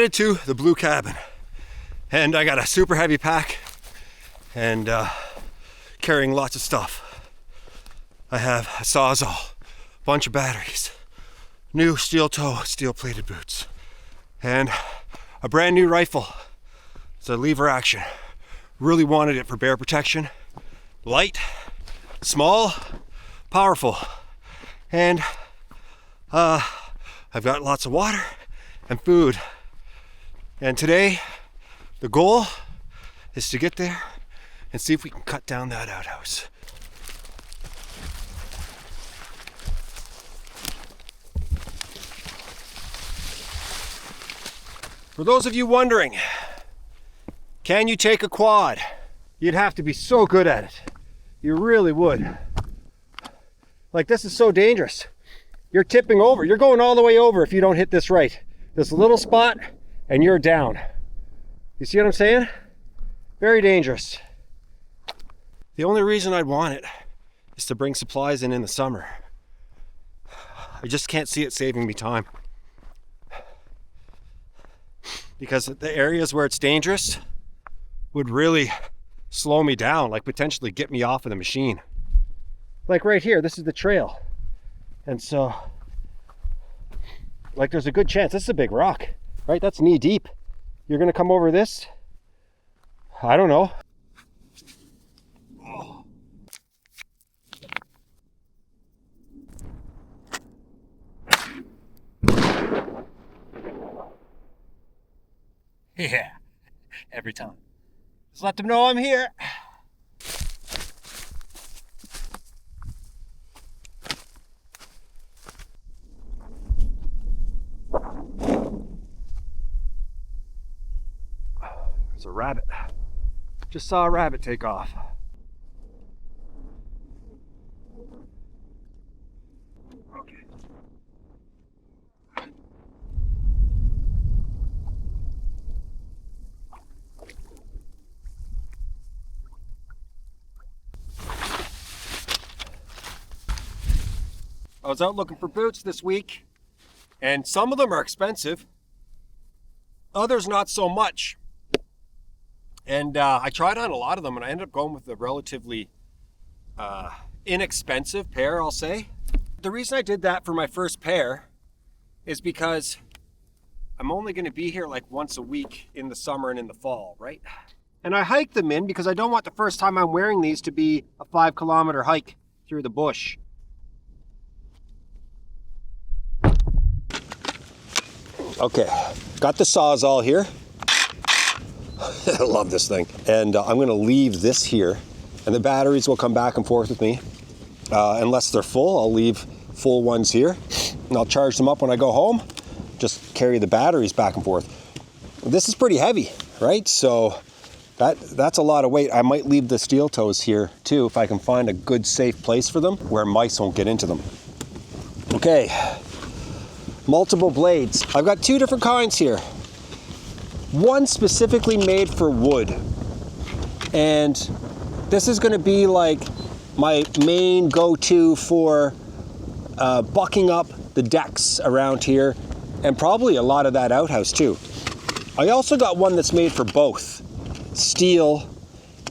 headed to the blue cabin, and I got a super heavy pack and carrying lots of stuff. I have a Sawzall, a bunch of batteries, new steel toe, steel plated boots, and a brand new rifle. It's a lever action. Really wanted it for bear protection. Light, small, powerful, and I've got lots of water and food. And today, the goal is to get there and see if we can cut down that outhouse. For those of you wondering, can you take a quad? You'd have to be so good at it. You really would. Like, this is so dangerous. You're tipping over. You're going all the way over if you don't hit this right. This little spot, and you're down. You see what I'm saying? Very dangerous. The only reason I'd want it is to bring supplies in the summer. I just can't see it saving me time. Because the areas where it's dangerous would really slow me down, like potentially get me off of the machine. Like right here, this is the trail. And so, like, there's a good chance, this is a big rock, right? That's knee deep. You're gonna come over this? I don't know. Oh. Yeah, every time. Just let them know I'm here. There's a rabbit. Just saw a rabbit take off. Okay. I was out looking for boots this week, and some of them are expensive, others not so much. And I tried on a lot of them, and I ended up going with a relatively inexpensive pair, I'll say. The reason I did that for my first pair is because I'm only going to be here like once a week in the summer and in the fall, right? And I hike them in because I don't want the first time I'm wearing these to be a 5-kilometer hike through the bush. Okay, got the Sawzall here. I love this thing. And I'm gonna leave this here, and the batteries will come back and forth with me. Unless they're full, I'll leave full ones here, and I'll charge them up when I go home. Just carry the batteries back and forth. This is pretty heavy, right? So that's a lot of weight. I might leave the steel toes here too, if I can find a good safe place for them where mice won't get into them. Okay. Multiple blades. I've got 2 different kinds here. One specifically made for wood. And this is gonna be like my main go-to for bucking up the decks around here, and probably a lot of that outhouse too. I also got one that's made for both steel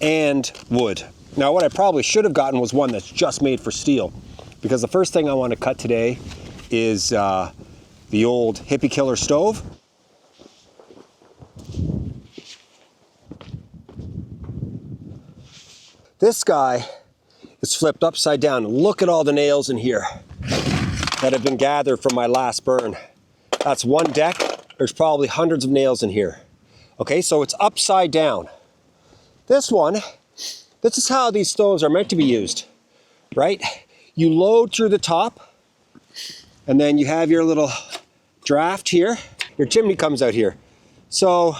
and wood. Now, what I probably should have gotten was one that's just made for steel, because the first thing I want to cut today is the old hippie killer stove. This guy is flipped upside down. Look at all the nails in here that have been gathered from my last burn. That's one deck. There's probably hundreds of nails in here. Okay, so it's upside down. This one, this is how these stoves are meant to be used, right? You load through the top, and then you have your little draft here. Your chimney comes out here. So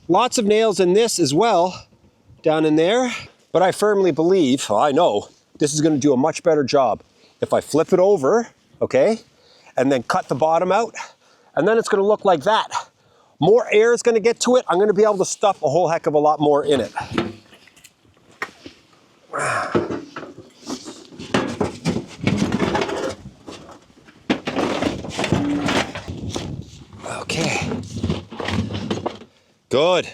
lots of nails in this as well, down in there. But I firmly believe, I know, this is gonna do a much better job if I flip it over, okay? And then cut the bottom out, and then it's gonna look like that. More air is gonna get to it. I'm gonna be able to stuff a whole heck of a lot more in it. Okay. Good.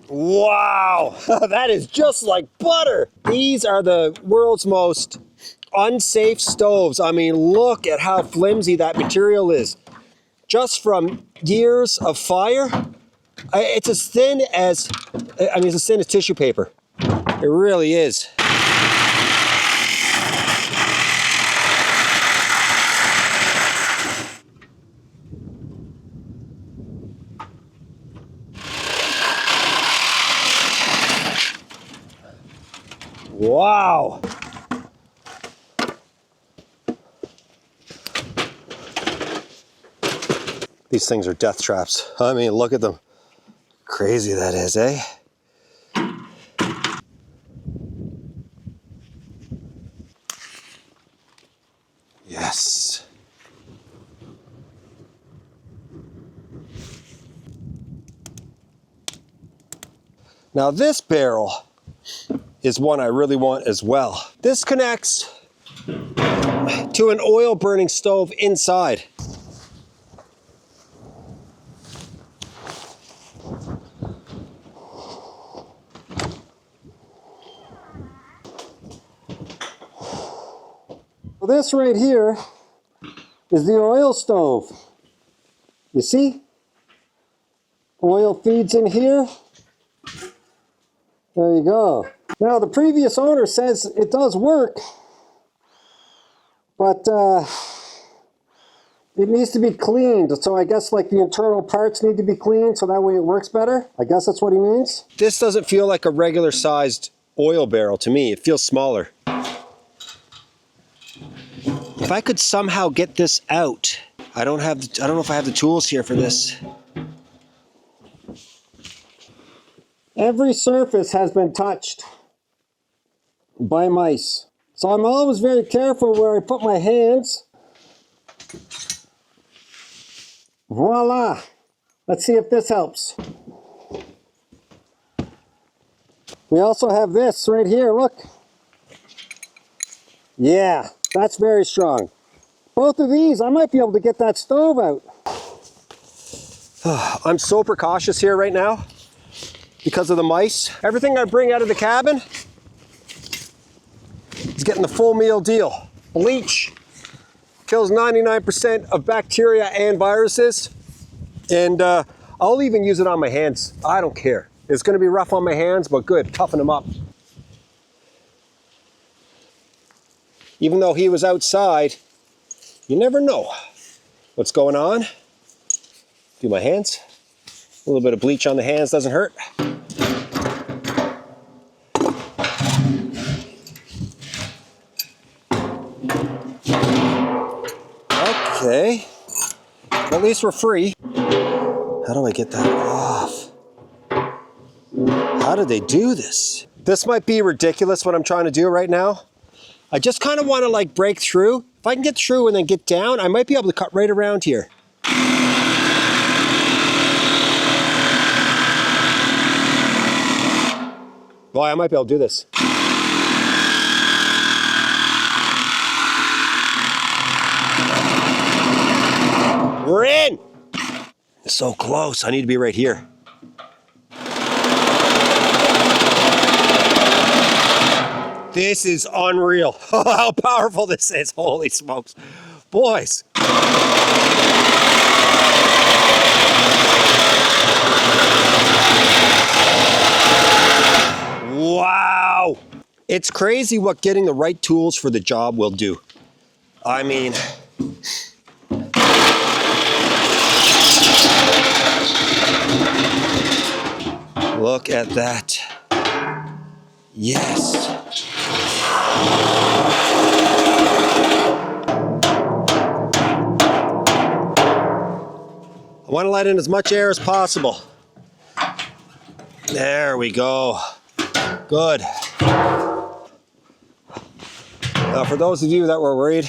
Wow, that is just like butter. These are the world's most unsafe stoves. I mean, look at how flimsy that material is. Just from years of fire, it's as thin as, I mean, it's as thin as tissue paper. It really is. Wow. These things are death traps. I mean, look at them. Crazy that is, eh? Yes. Now this barrel is one I really want as well. This connects to an oil burning stove inside. Well, this right here is the oil stove. You see? Oil feeds in here. There you go. Now the previous owner says it does work, but it needs to be cleaned. So I guess like the internal parts need to be cleaned so that way it works better. I guess that's what he means. This doesn't feel like a regular sized oil barrel to me. It feels smaller. If I could somehow get this out, I don't know if I have the tools here for this. Every surface has been touched by mice. So I'm always very careful where I put my hands. Voila! Let's see if this helps. We also have this right here, look. Yeah, that's very strong. Both of these, I might be able to get that stove out. I'm so precautious here right now because of the mice. Everything I bring out of the cabin is getting the full meal deal. Bleach kills 99% of bacteria and viruses. And I'll even use it on my hands. I don't care. It's gonna be rough on my hands, but good, toughen them up. Even though he was outside, you never know what's going on. Do my hands. A little bit of bleach on the hands doesn't hurt. Okay, at least we're free. How do I get that off? How did they do this? This might be ridiculous what I'm trying to do right now. I just kind of want to like break through. If I can get through and then get down, I might be able to cut right around here. Well, I might be able to do this. We're in! So close, I need to be right here. This is unreal. How powerful this is, holy smokes. Boys. Wow. It's crazy what getting the right tools for the job will do. I mean, look at that. Yes. I want to let in as much air as possible. There we go. Good. Now, for those of you that were worried,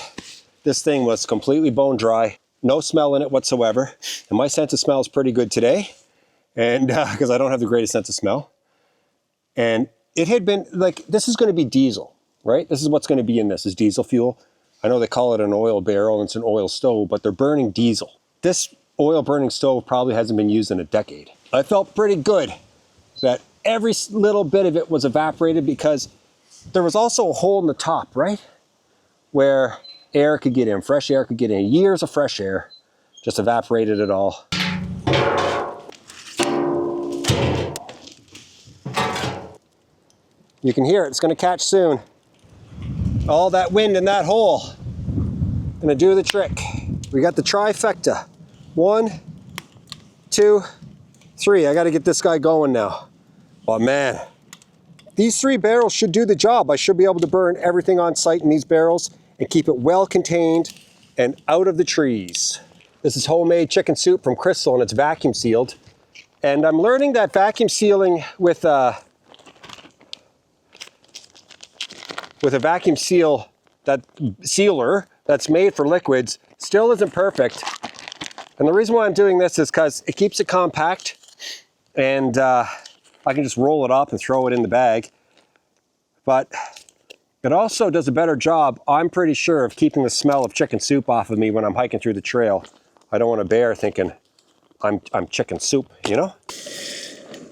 this thing was completely bone dry. No smell in it whatsoever. And my sense of smell is pretty good today. and because I don't have the greatest sense of smell. And it had been like, this is going to be diesel, right? This is what's going to be in this, is diesel fuel. I know they call it an oil barrel and it's an oil stove, but they're burning diesel. This oil burning stove probably hasn't been used in a decade. I felt pretty good that every little bit of it was evaporated, because there was also a hole in the top, right? Where air could get in, fresh air could get in. Years of fresh air just evaporated it all. You can hear it, it's gonna catch soon. All that wind in that hole, gonna do the trick. We got the trifecta. 1, 2, 3. I gotta get this guy going now. But man, these 3 barrels should do the job. I should be able to burn everything on site in these barrels and keep it well contained and out of the trees. This is homemade chicken soup from Crystal, and it's vacuum sealed. And I'm learning that vacuum sealing with a vacuum sealer that's made for liquids still isn't perfect. And the reason why I'm doing this is because it keeps it compact, and I can just roll it up and throw it in the bag. But it also does a better job, I'm pretty sure, of keeping the smell of chicken soup off of me when I'm hiking through the trail. I don't want a bear thinking I'm chicken soup, you know?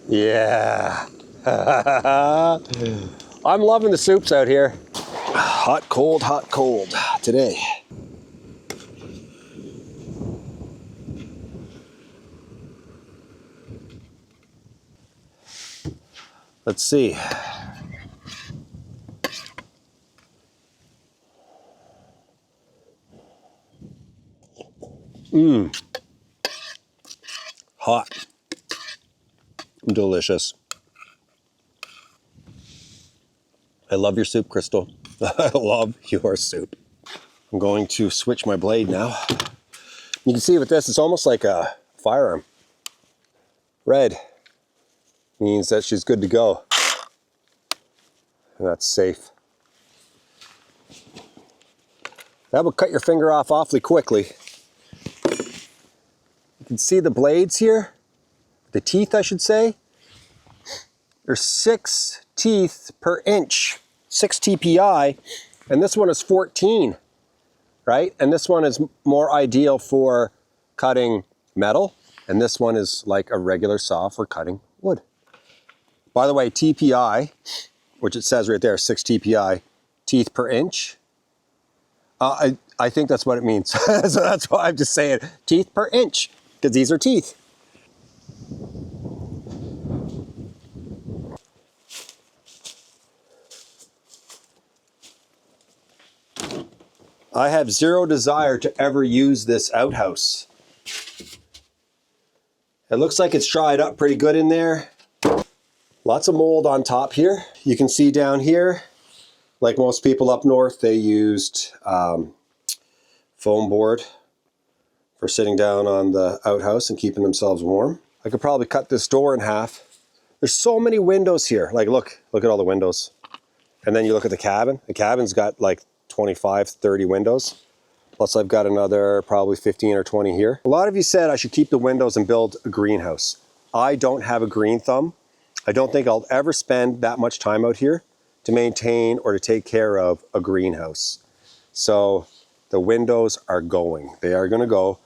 Yeah. I'm loving the soups out here. Hot, cold today. Let's see. Hot. Delicious. I love your soup, Crystal. I love your soup. I'm going to switch my blade now. You can see with this, it's almost like a firearm. Red means that she's good to go. And that's safe. That would cut your finger off awfully quickly. You can see the blades here, the teeth I should say. There's 6 teeth per inch, 6 TPI, and this one is 14, right? And this one is more ideal for cutting metal, and this one is like a regular saw for cutting wood. By the way, TPI, which it says right there, 6 TPI, teeth per inch. I think that's what it means. So that's why I'm just saying teeth per inch, because these are teeth. I have zero desire to ever use this outhouse. It looks like it's dried up pretty good in there. Lots of mold on top here. You can see down here, like most people up north, they used foam board for sitting down on the outhouse and keeping themselves warm. I could probably cut this door in half. There's so many windows here. Like look at all the windows. And then you look at the cabin. The cabin's got like 25, 30 windows. Plus I've got another probably 15 or 20 here. A lot of you said I should keep the windows and build a greenhouse. I don't have a green thumb. I don't think I'll ever spend that much time out here to maintain or to take care of a greenhouse. So the windows are going. They are gonna go.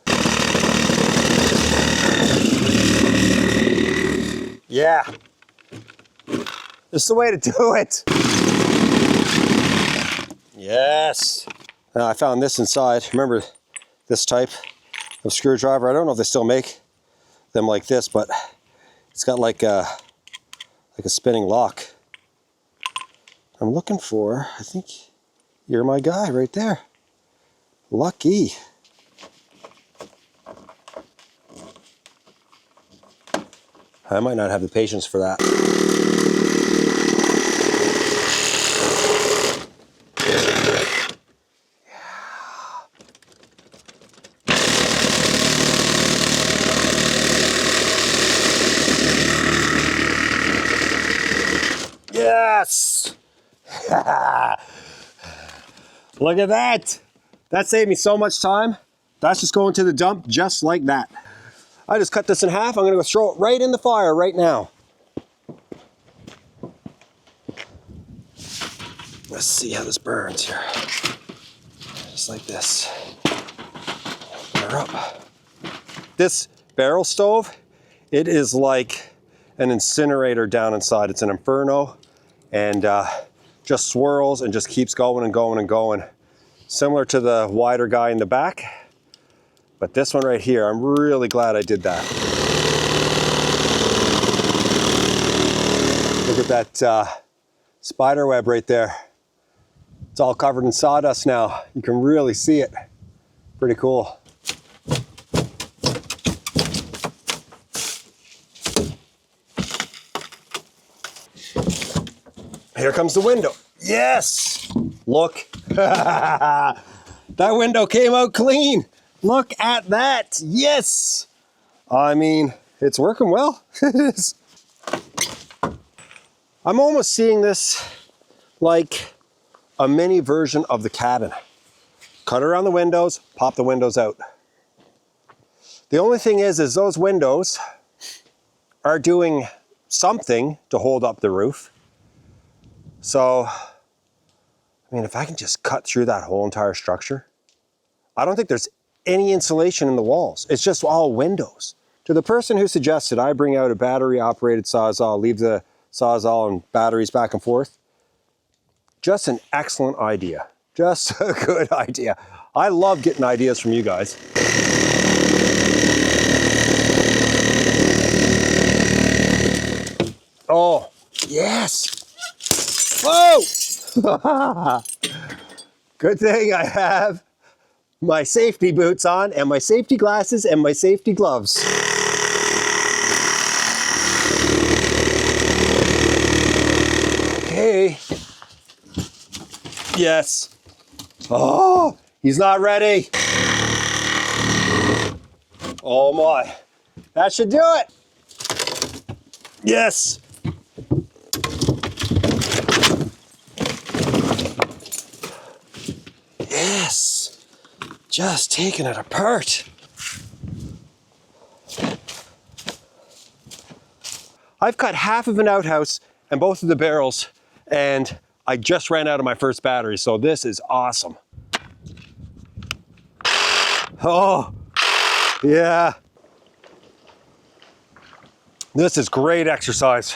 Yeah. This is the way to do it. Yes. Now I found this inside. Remember this type of screwdriver? I don't know if they still make them like this, but it's got like a spinning lock. I'm looking for, I think you're my guy right there. Lucky. I might not have the patience for that. Yes! Look at that! That saved me so much time. That's just going to the dump just like that. I just cut this in half. I'm gonna go throw it right in the fire right now. Let's see how this burns here. Just like this. Open her up. This barrel stove, it is like an incinerator down inside. It's an inferno, and just swirls and just keeps going and going and going. Similar to the wider guy in the back. But this one right here, I'm really glad I did that. Look at that spider web right there. It's all covered in sawdust now. You can really see it. Pretty cool. Here comes the window. Yes! Look. That window came out clean. Look at that. Yes! I mean, it's working well. It is. I'm almost seeing this like a mini version of the cabin. Cut around the windows, pop the windows out. The only thing is those windows are doing something to hold up the roof. So, I mean, if I can just cut through that whole entire structure, I don't think there's any insulation in the walls. It's just all windows. To the person who suggested I bring out a battery operated Sawzall, leave the Sawzall and batteries back and forth, just an excellent idea. Just a good idea. I love getting ideas from you guys. Oh, yes. Whoa! Good thing I have my safety boots on and my safety glasses and my safety gloves. Okay. Yes. Oh, he's not ready. Oh my. That should do it. Yes. Yes. Just taking it apart. I've cut half of an outhouse and both of the barrels, and I just ran out of my first battery, so this is awesome. Oh, yeah. This is great exercise.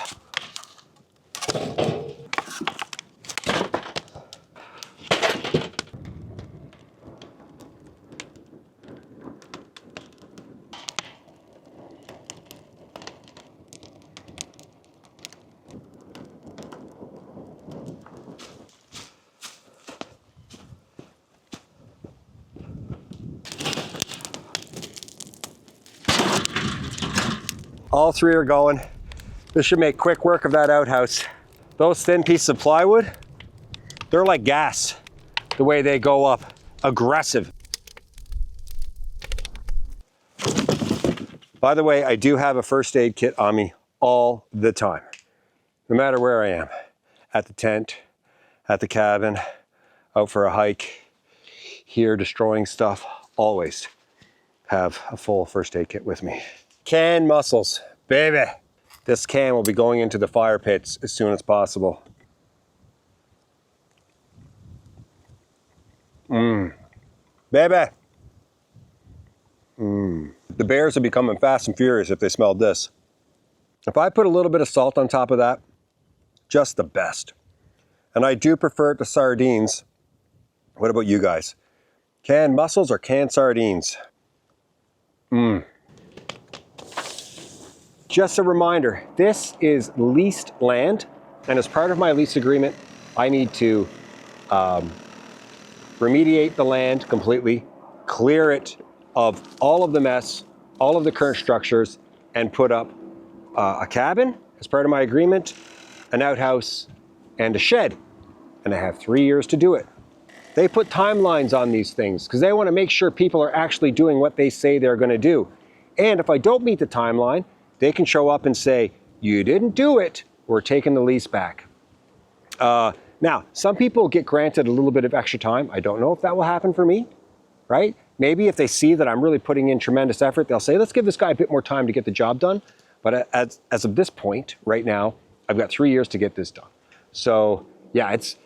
All three are going. This should make quick work of that outhouse. Those thin pieces of plywood, they're like gas, the way they go up. Aggressive. By the way, I do have a first aid kit on me all the time. No matter where I am. At the tent, at the cabin, out for a hike, here destroying stuff, always have a full first aid kit with me. Canned mussels, baby. This can will be going into the fire pits as soon as possible. Baby. The bears are becoming fast and furious if they smelled this. If I put a little bit of salt on top of that, just the best. And I do prefer it to sardines. What about you guys? Canned mussels or canned sardines? Just a reminder, this is leased land, and as part of my lease agreement, I need to remediate the land completely, clear it of all of the mess, all of the current structures, and put up a cabin as part of my agreement, an outhouse, and a shed. And I have 3 years to do it. They put timelines on these things because they want to make sure people are actually doing what they say they're going to do. And if I don't meet the timeline, they can show up and say, you didn't do it, we're taking the lease back. Now, some people get granted a little bit of extra time. I don't know if that will happen for me, right? Maybe if they see that I'm really putting in tremendous effort, they'll say, let's give this guy a bit more time to get the job done. But as of this point, right now, I've got 3 years to get this done. So yeah, it's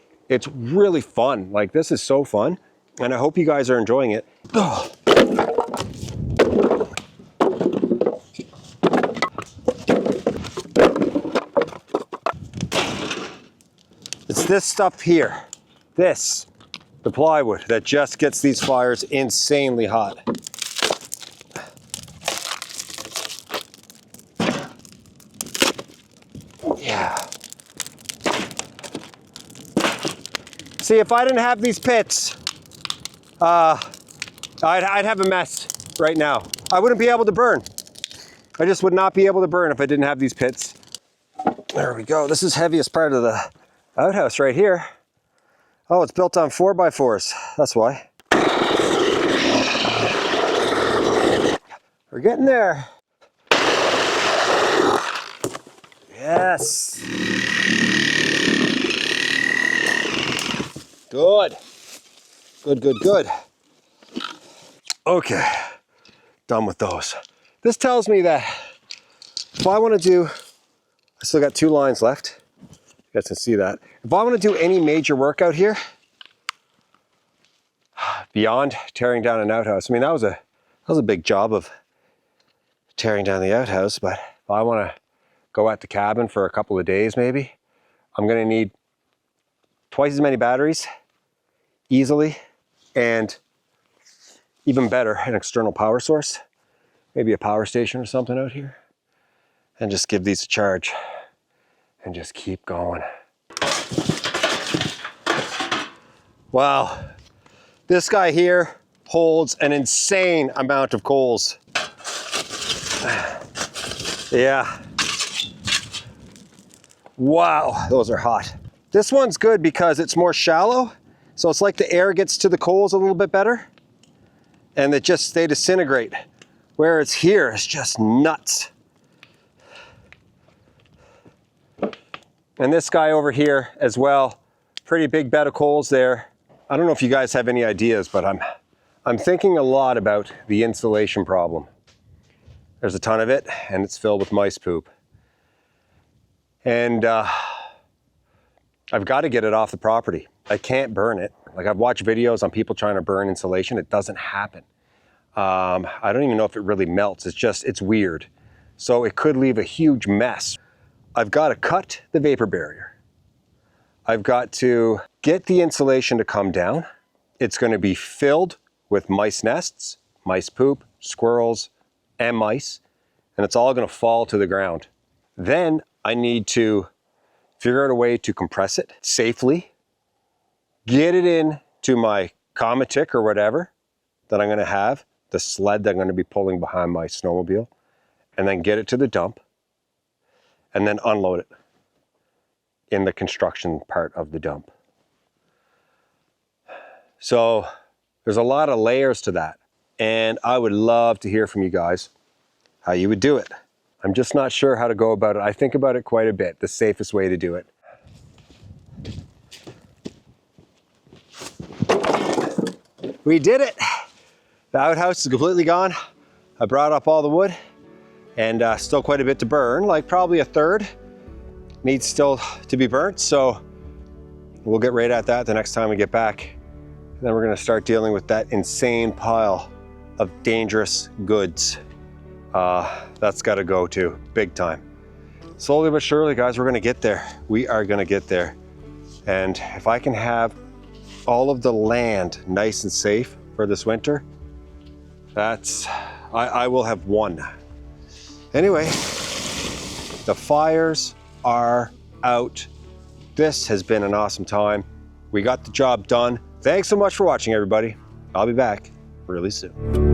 really fun. Like, this is so fun. And I hope you guys are enjoying it. Ugh. It's this stuff here, the plywood, that just gets these fires insanely hot. Yeah. See, if I didn't have these pits, I'd have a mess right now. I wouldn't be able to burn. I just would not be able to burn if I didn't have these pits. There we go. This is heaviest part of the outhouse right here. Oh, it's built on 4x4s. That's why. We're getting there. Yes. Good. Good, good, good. Okay, done with those. This tells me that if I want to do, I still got 2 lines left. You guys can see that. If I want to do any major work out here, beyond tearing down an outhouse, I mean, that was a big job of tearing down the outhouse, but if I want to go at the cabin for a couple of days maybe, I'm going to need twice as many batteries, easily, and even better, an external power source, maybe a power station or something out here, and just give these a charge and just keep going. Wow, this guy here holds an insane amount of coals. Yeah. Wow, those are hot. This one's good because it's more shallow, so it's like the air gets to the coals a little bit better, and they disintegrate. Whereas here, it's just nuts. And this guy over here as well, pretty big bed of coals there. I don't know if you guys have any ideas, but I'm thinking a lot about the insulation problem. There's a ton of it, and it's filled with mice poop. And I've got to get it off the property. I can't burn it. Like, I've watched videos on people trying to burn insulation. It doesn't happen. I don't even know if it really melts. It's weird. So it could leave a huge mess. I've got to cut the vapor barrier. I've got to get the insulation to come down. It's going to be filled with mice nests, mice poop, squirrels, and mice, and it's all going to fall to the ground. Then I need to figure out a way to compress it safely, get it in to my Comatic or whatever that I'm going to have, the sled that I'm going to be pulling behind my snowmobile, and then get it to the dump, and then unload it in the construction part of the dump. So there's a lot of layers to that, and I would love to hear from you guys how you would do it. I'm just not sure how to go about it. I think about it quite a bit, the safest way to do it. We did it. The outhouse is completely gone. I brought up all the wood, and still quite a bit to burn, like probably a third needs still to be burnt. So we'll get right at that the next time we get back. And then we're gonna start dealing with that insane pile of dangerous goods. That's gotta go too, big time. Slowly but surely, guys, we're gonna get there. We are gonna get there. And if I can have all of the land nice and safe for this winter, I will have won. Anyway, the fires are out. This has been an awesome time. We got the job done. Thanks so much for watching, everybody. I'll be back really soon.